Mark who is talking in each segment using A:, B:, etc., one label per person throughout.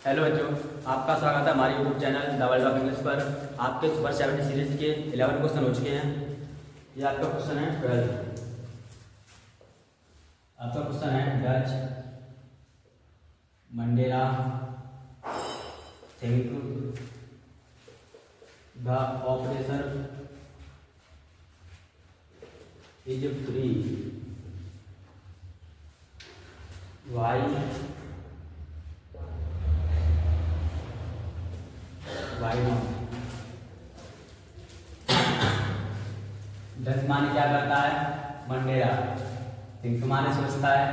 A: Hello बच्चों, आपका स्वागत है हमारे YouTube channel the world of English पर। आपके सुपर 70 सीरीज के 11 क्वेश्चन हो चुके हैं। ये आपका क्वेश्चन है 12। आपका क्वेश्चन है does Mandela think the operation is free why not. Does माने क्या करता है? मंडेला। थिंक माने सोचता है।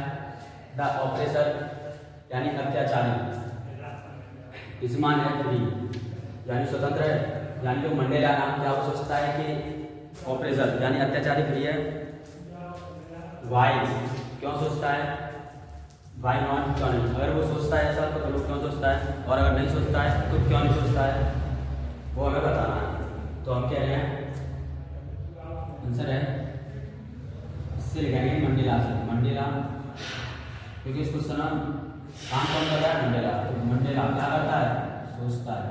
A: द ऑपरेसर यानी अत्याचारी। इस माने है फ्री यानी स्वतंत्र है। यानी जो मंडेला नाम क्या वो सोचता है कि ऑपरेसर यानी अत्याचारी फ्री है। वाई क्यों सोचता है? वाई नॉट क्यों नहीं? अगर वो सोचता है ऐसा तो लोग क्यों सोचता है, और अगर नहीं सोचता है तो क्यों नहीं सोचता है, वो हमें बताना है। तो हम कह रहे हैं आंसर है इससे लिखेंगे मंडेला से। मंडेला क्योंकि इस क्वेश्चन काम कौन कर रहा है? मंडेला। तो मंडेला क्या करता है? सोचता है।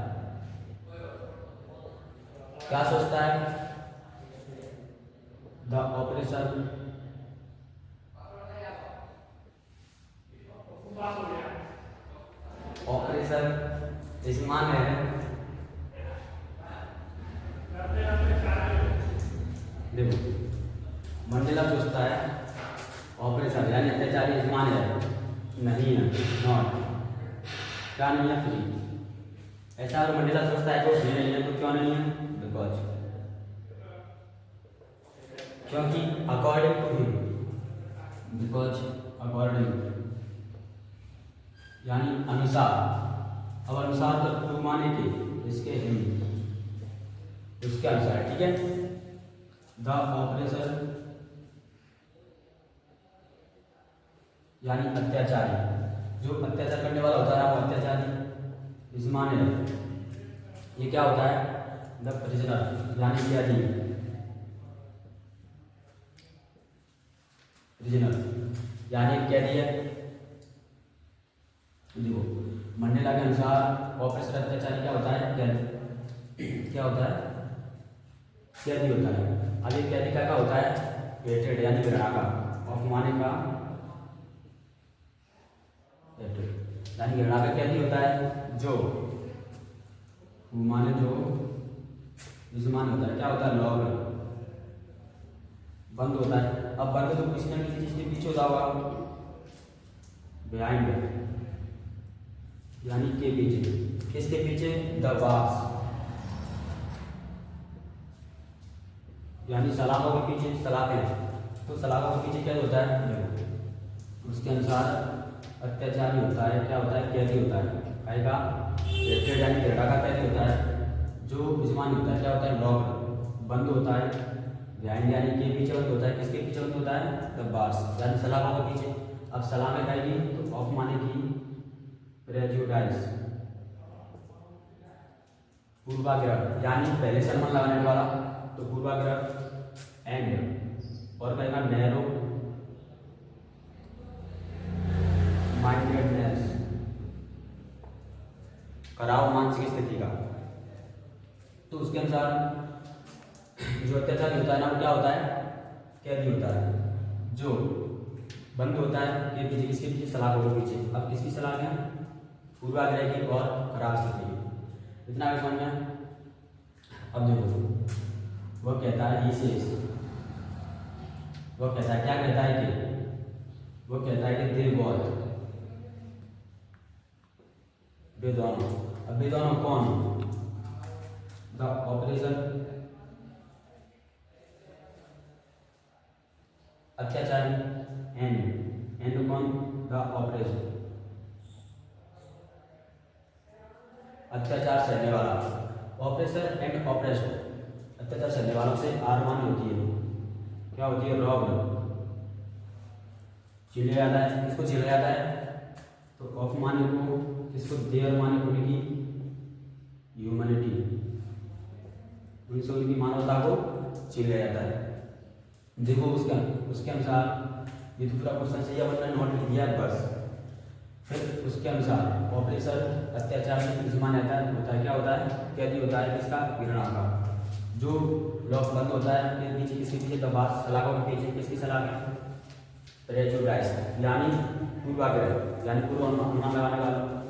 A: क्या सोचता है? द ऑपरेशन इस मान है देखो मंडेला सोचता है ऑपरेशन यानी अत्याचारी इस मान है नहीं है, नॉट क्या नहीं है? फ्री। ऐसा अगर मंडेला सोचता है तो फ्री नहीं है, तो क्यों नहीं है? बिकॉज क्योंकि according to him, because according यानी अनुसार। अब अनुसार तो टू माने के इसके हिम उसके अनुसार, ठीक है। द ऑपरेशन यानी अत्याचारी, जो अत्याचार करने वाला होता है वो अत्याचारी। इस माने ये क्या होता है? द प्रिजनर यानी कैदी। प्रिजनर यानी कैदी है। देखो मंडेला के अनुसार ऑपरेशन अत्याचारी क्या होता है? कैदी। क्या होता है? कैदी होता है। अब ये कैदी का क्या होता है? हेटेड यानी घृणा का। ऑफ माने का हेटेड यानी घृणा का कैदी होता है। जो माने जो विजमान होता है। क्या होता है? लॉग बंद होता है। अब बंद तो किसी न किसी चीज के पीछे होता होगा, बिहाइंड यानी के पीछे। किसके पीछे? द बार्स यानी सलाखों के पीछे। सलाखें तो सलाखों के पीछे क्या होता है? उसके अनुसार अत्याचारी होता है। क्या होता है? कैदी होता है। आएगा हेटेड यानी घृणा का कैदी होता है। जो विजमान होता है क्या होता है? लॉक बंद होता है। बिहाइंड यानी के पीछे बंद होता है। किसके पीछे बंद होता है? द बार्स यानी सलाखों के पीछे। अब सलाखें खाएगी तो ऑफ माने की प्रेजुडाइज पूर्वाग्रह यानी पहले से मन लगाने वाला, तो पूर्वाग्रह। एंड और कहेगा नैरो माइंडेडनेस खराब मानसिक स्थिति का। तो उसके अनुसार जो अत्याचारी होता है ना वो क्या होता है? कैदी होता है। जो बंद होता है ये पीछे। किसके पीछे? सलाखों के पीछे। अब किसकी सलाख है? पूर्वाग्रह की और खराब स्थिति। इतना आगे समझ में। अब देखो वो कहता है ही सेज, वो कहता है क्या कहता है कि वो कहता है कि दे बोथ, वे दोनों। अब वे दोनों कौन? द ऑपरेशन अत्याचारी एंड कौन? द ऑपरेशन अत्याचार सहने वाला। ऑपरेशन एंड ऑपरेशन अत्याचार सहने वालों से आर मानी होती है। क्या होती है? रॉब चिल्ला जाता है। किसको चिल्ला जाता है? तो ऑफ माने को किसको? देयर माने को की ह्यूमैनिटी, उनसे उनकी मानवता को चिल्ला जाता है। देखो उसके अनुसार ये तो पूरा क्वेश्चन चाहिए, वरना नोट लिख दिया बस। फिर उसके अनुसार ऑपरेसर अत्याचारी यजमान होता है क्या होता है, कैदी होता है किसका, वीरणा का। जो लॉक बंद होता है फिर पीछे किसके पीछे, दबाव सलाखों के पीछे किसकी सलाखें, प्रेजुडाइस यानी पूर्वाग्रह यानी पूर्व अनुमान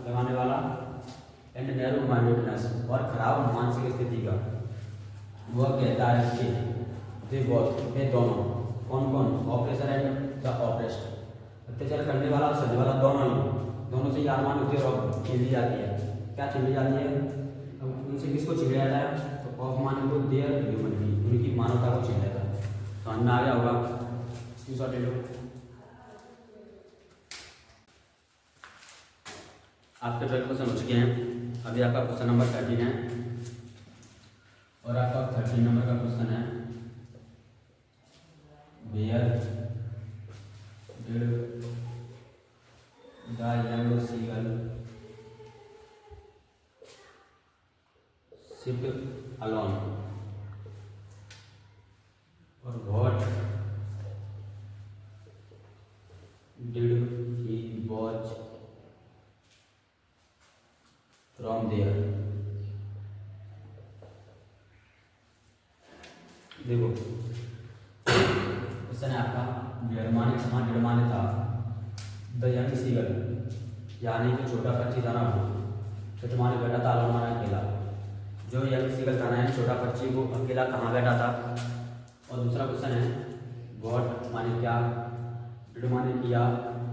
A: लगाने वाला एंड नैरो माइंडेडनेस और खराब मानसिक स्थिति का। वह कहता है कि वे दोनों कौन कौन, ऑपरेसर एंड द ऑपरेस्ड, अत्याचार करने वाला और सहने वाला दोनों से ये अनुमान होती है और छीन ली जाती है। क्या छीन ली जाती है, अब उनसे किसको छीन लिया जाता है, तो ऑफमान को देयर ह्यूमनिटी, उनकी मानवता को छीन लेता है। समझ में आ गया होगा, स्क्रीनशॉट ले लो। आपके 12 क्वेश्चन हो चुके हैं, अभी आपका क्वेश्चन नंबर 13 है और आपका 13 नंबर का क्वेश्चन है where did the young seagull sit alone और what did he watch from there. देखो क्वेश्चन है आपका, डेढ़ माने था द यंग सीगल यानी जो छोटा पक्षी था ना वो, छठ माने बैठा था, अलोन माने अकेला। जो यंग सीगल था ना छोटा पक्षी वो अकेला कहाँ बैठा था। और दूसरा क्वेश्चन है व्हाट माने क्या, डिड माने किया,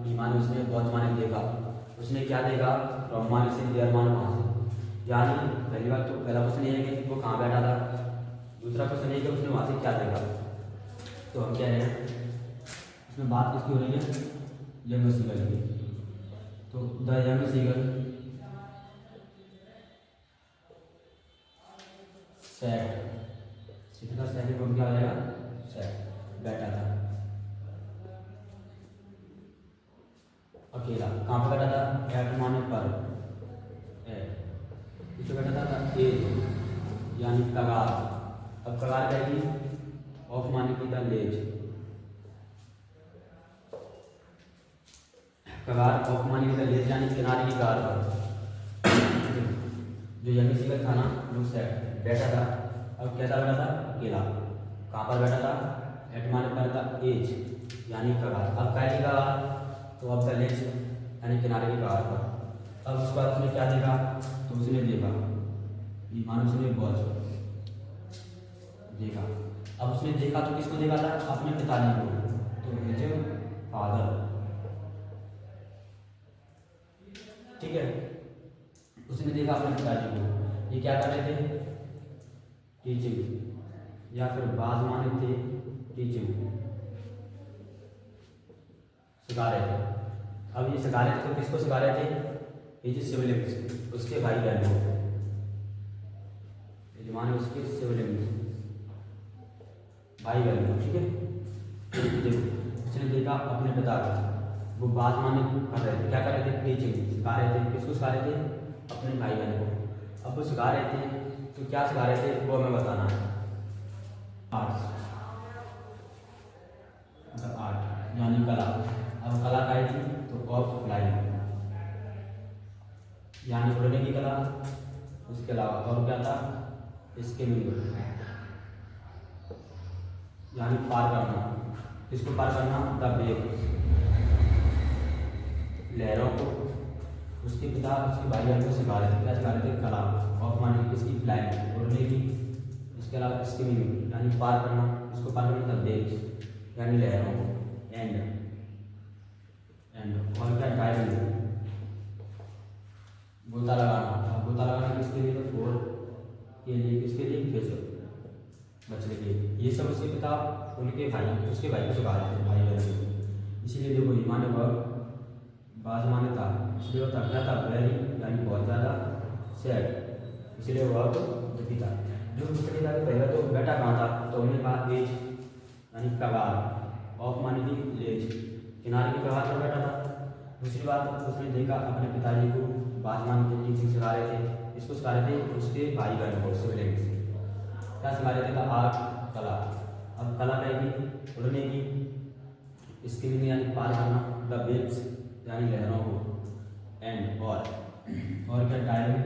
A: ई माने उसने, वॉच माने देखा, उसने क्या देखा, फ्रॉम माने से, देयर माने वहाँ से। यानी पहली बात तो पहला क्वेश्चन ये है कि वो कहाँ बैठा था, दूसरा क्वेश्चन ये है कि उसने वहाँ से क्या देखा। तो हम क्या है इसमें बात किसकी हो रही है, यंग सीगल की। तो द यंग सीगल सेट, सीधा सेट को क्या हो जाएगा, सेट बैठा था अकेला। कहाँ पर बैठा था, एट माने पर, एट बैठा था एज यानी कगार। अब कगार कहेगी ऑफ माने की द लेज, कगार ऑफ माने की द लेज यानी किनारे की कगार पर। जो यंग सीगल था ना वो सेट बैठा था, अब कैसा बैठा था, अकेला। कहाँ पर बैठा था, एट माने पर था एज यानी कगार। अब क्या लिखा, तो अब द लेज यानी किनारे की कगार पर। अब उसके बाद उसने क्या देखा, तो उसने देखा, ईमान उसने वॉच देखा। अब उसने देखा तो किसको देखा था, अपने पिताजी को, तो हिज फादर, ठीक है। उसने देखा अपने पिताजी को, ये क्या कर रहे थे, टीचिंग, या फिर बाज माने थे टीचिंग, सिखा रहे थे। अब ये सिखा रहे थे तो किसको सिखा रहे थे, हिज सिबलिंग्स, उसके भाई बहन को, माने उसके सिबलिंग्स, भाई बहन को, ठीक है। देखो उसने देखा अपने पिता को, वो बात माने कर रहे थे, क्या कर रहे थे, टीचिंग, सिखा रहे थे, किसको सिखा रहे थे, अपने भाई बहन को। अब वो सिखा रहे थे तो क्या सिखा रहे थे वो हमें बताना है। आर्ट्स, द आर्ट यानी कला। अब कला का थी तो ऑफ फ्लाइंग यानी उड़ने की कला। उसके अलावा और क्या था, स्किमिंग यानी पार करना, किसको पार करना, द वेव, लहरों को। उसके पिता उसके भाई बहन को सिखा रहे थे, क्या सिखा रहे थे, कला। ऑफ माने किसकी, फ्लाइंग, उड़ने की। उसके अलावा स्किमिंग यानी पार करना, किसको पार करना, द वेव्स यानी लहरों को। एंड और क्या, डाइविंग, गोता लगाना। अब गोता लगाना किसके लिए, तो फोर के लिए, किसके लिए, फिश बचने के लिए। ये सब उसके पिता उनके भाई, उसके भाई को सिखा रहे थे, भाई बहन को। इसीलिए देखो ईमान वर्ग बाज माने था, इसलिए वो थकना था, वेरी यानी बहुत ज़्यादा, सैड इसलिए वर्ग दुखी था। जो दूसरी था पहले तो बैठा कहाँ था, तो उन्हें कहा एज यानी कगार, ऑफ माने की लेज, किनारे की कगार पर बैठा था। दूसरी बात उसने देखा अपने पिताजी को, बाजमान के टीचिंग सिखा रहे थे, इसको सिखा रहे थे उसके भाई बहन को, सिबलिंग्स, क्या सिखा रहे थे, आर्ट, कला। अब कला कहेगी उड़ने की, स्किमिंग यानी पार करना, द वेव्स यानी लहरों को, एंड और क्या डाइविंग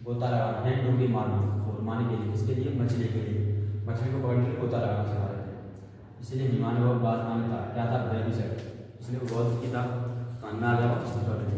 A: गोता लगाना, हैंड डुबकी मारना, और मारने के लिए, इसके लिए मछली के लिए, मछली को पकड़ने के लिए गोता लगाना सिखा रहे थे। इसलिए हिमानी वो बात मानता क्या था, ब्रेवी से, इसलिए वो बहुत की था कानना आ गया वापस।